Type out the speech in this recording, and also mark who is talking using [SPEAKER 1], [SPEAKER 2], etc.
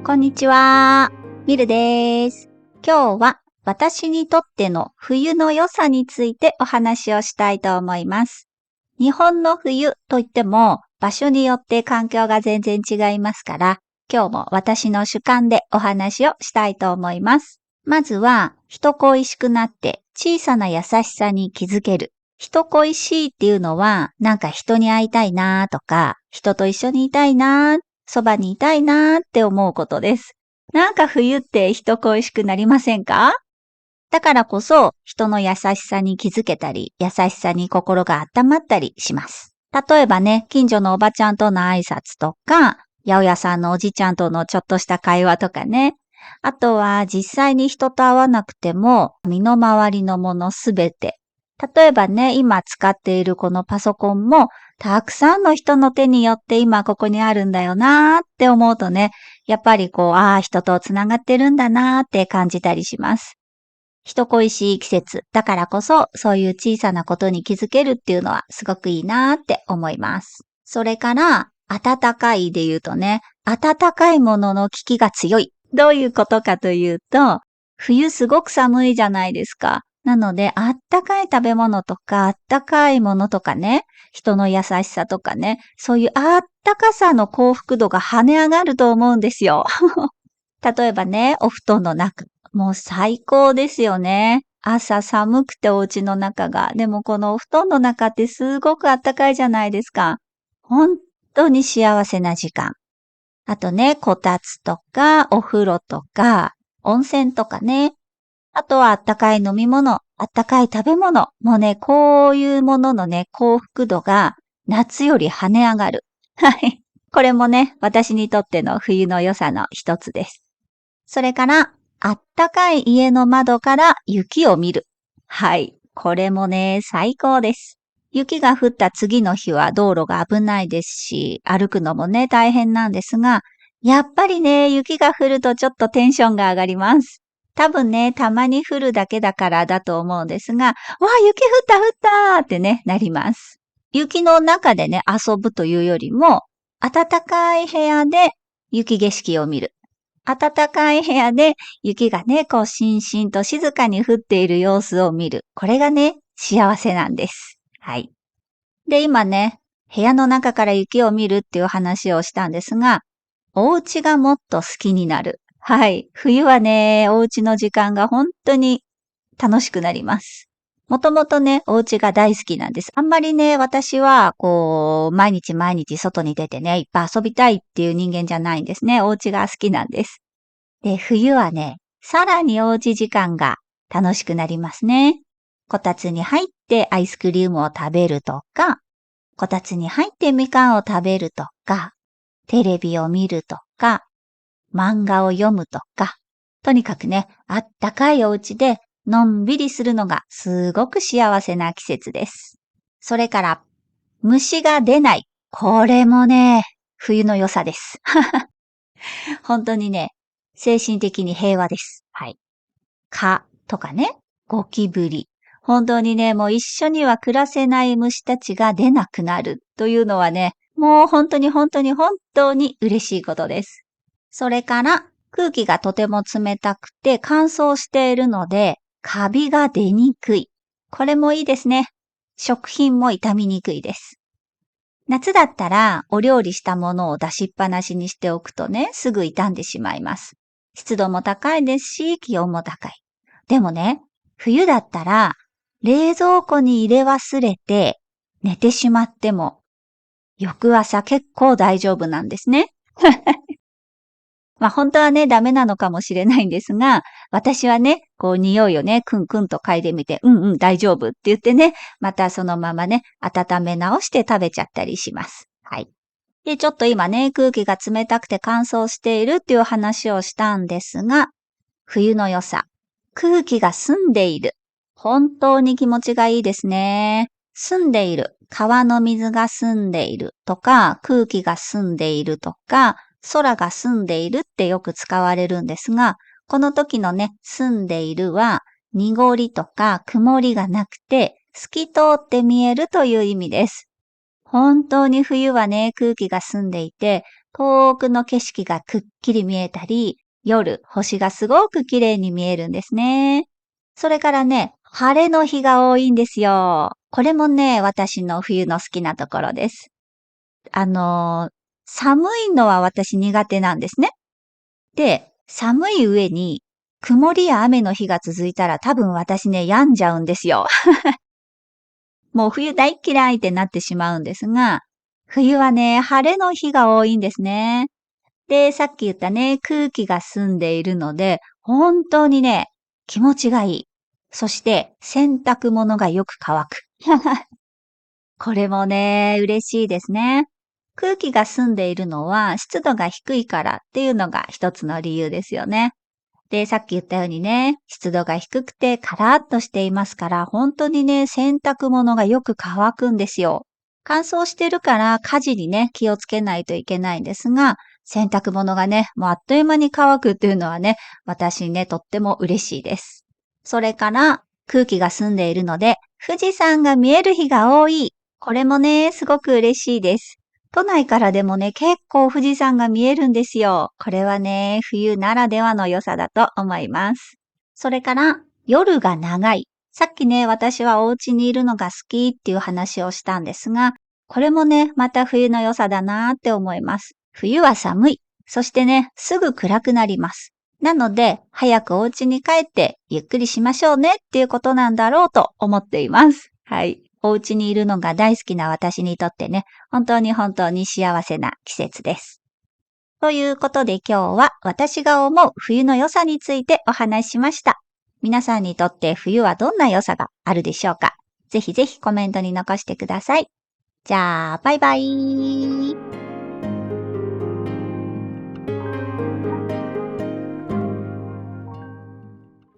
[SPEAKER 1] こんにちは。ミルです。今日は私にとっての冬の良さについてお話をしたいと思います。日本の冬といっても場所によって環境が全然違いますから、今日も私の主観でお話をしたいと思います。まずは人恋しくなって小さな優しさに気づける。人恋しいっていうのはなんか人に会いたいなとか、人と一緒にいたいな、そばにいたいなって思うことです。なんか冬って人恋しくなりませんか？だからこそ人の優しさに気づけたり、優しさに心が温まったりします。例えばね、近所のおばちゃんとの挨拶とか、八百屋さんのおじちゃんとのちょっとした会話とかね。あとは実際に人と会わなくても、身の回りのものすべて。例えばね、今使っているこのパソコンも、たくさんの人の手によって今ここにあるんだよなーって思うとね、やっぱり人とつながってるんだなーって感じたりします。人恋しい季節だからこそ、そういう小さなことに気づけるっていうのはすごくいいなーって思います。それから、暖かいで言うとね、暖かいものの効きが強い。どういうことかというと、冬すごく寒いじゃないですか。なので、あったかい食べ物とか、あったかいものとかね、人の優しさとかね、そういうあったかさの幸福度が跳ね上がると思うんですよ。例えばね、お布団の中。もう最高ですよね。朝寒くてお家の中が。でもこのお布団の中ってすごくあったかいじゃないですか。本当に幸せな時間。あとね、こたつとか、お風呂とか、温泉とかね。あとはあったかい飲み物、あったかい食べ物。もうね、こういうもののね、幸福度が夏より跳ね上がる。はい。これもね、私にとっての冬の良さの一つです。それから、あったかい家の窓から雪を見る。はい。これもね、最高です。雪が降った次の日は道路が危ないですし、歩くのもね、大変なんですが、やっぱりね、雪が降るとちょっとテンションが上がります。多分ね、たまに降るだけだからだと思うんですが、わあ、雪降った降ったってね、なります。雪の中でね、遊ぶというよりも、暖かい部屋で雪景色を見る。暖かい部屋で雪がね、しんしんと静かに降っている様子を見る。これがね、幸せなんです。はい。で、今ね、部屋の中から雪を見るっていう話をしたんですが、お家がもっと好きになる。はい。冬はね、お家の時間が本当に楽しくなります。もともとね、お家が大好きなんです。あんまりね、私は、毎日毎日外に出てね、いっぱい遊びたいっていう人間じゃないんですね。お家が好きなんです。で、冬はね、さらにおうち時間が楽しくなりますね。こたつに入ってアイスクリームを食べるとか、こたつに入ってみかんを食べるとか、テレビを見るとか、漫画を読むとか、とにかくね、あったかいお家でのんびりするのがすごく幸せな季節です。それから、虫が出ない。これもね、冬の良さです。本当にね、精神的に平和です。はい。蚊とかね、ゴキブリ。本当にね、もう一緒には暮らせない虫たちが出なくなるというのはね、もう本当に本当に本当に嬉しいことです。それから空気がとても冷たくて乾燥しているので、カビが出にくい。これもいいですね。食品も傷みにくいです。夏だったらお料理したものを出しっぱなしにしておくとね、すぐ傷んでしまいます。湿度も高いですし、気温も高い。でもね、冬だったら冷蔵庫に入れ忘れて寝てしまっても翌朝結構大丈夫なんですね。まあ本当はね、ダメなのかもしれないんですが、私はね、匂いをね、クンクンと嗅いでみて、うんうん、大丈夫って言ってね、またそのままね、温め直して食べちゃったりします。はい。で、ちょっと今ね、空気が冷たくて乾燥しているっていう話をしたんですが、冬の良さ。空気が澄んでいる。本当に気持ちがいいですね。澄んでいる。川の水が澄んでいるとか、空気が澄んでいるとか、空が澄んでいるってよく使われるんですが、この時のね、澄んでいるは、濁りとか曇りがなくて、透き通って見えるという意味です。本当に冬はね、空気が澄んでいて、遠くの景色がくっきり見えたり、夜、星がすごく綺麗に見えるんですね。それからね、晴れの日が多いんですよ。これもね、私の冬の好きなところです。あのー寒いのは私苦手なんですね。で、寒い上に、曇りや雨の日が続いたら多分私ね、病んじゃうんですよ。もう冬大っ嫌いってなってしまうんですが、冬はね、晴れの日が多いんですね。で、さっき言ったね、空気が澄んでいるので、本当にね、気持ちがいい。そして、洗濯物がよく乾く。これもね、嬉しいですね。空気が澄んでいるのは湿度が低いからっていうのが一つの理由ですよね。で、さっき言ったようにね、湿度が低くてカラッとしていますから、本当にね、洗濯物がよく乾くんですよ。乾燥してるから火事にね、気をつけないといけないんですが、洗濯物がね、もうあっという間に乾くっていうのはね、私ね、とっても嬉しいです。それから空気が澄んでいるので、富士山が見える日が多い。これもね、すごく嬉しいです。都内からでもね、結構富士山が見えるんですよ。これはね、冬ならではの良さだと思います。それから、夜が長い。さっきね、私はお家にいるのが好きっていう話をしたんですが、これもね、また冬の良さだなーって思います。冬は寒い。そしてね、すぐ暗くなります。なので、早くお家に帰ってゆっくりしましょうねっていうことなんだろうと思っています。はい。お家にいるのが大好きな私にとってね、本当に幸せな季節です。ということで今日は私が思う冬の良さについてお話ししました。皆さんにとって冬はどんな良さがあるでしょうか？ぜひぜひコメントに残してください。じゃあ、バイバイ。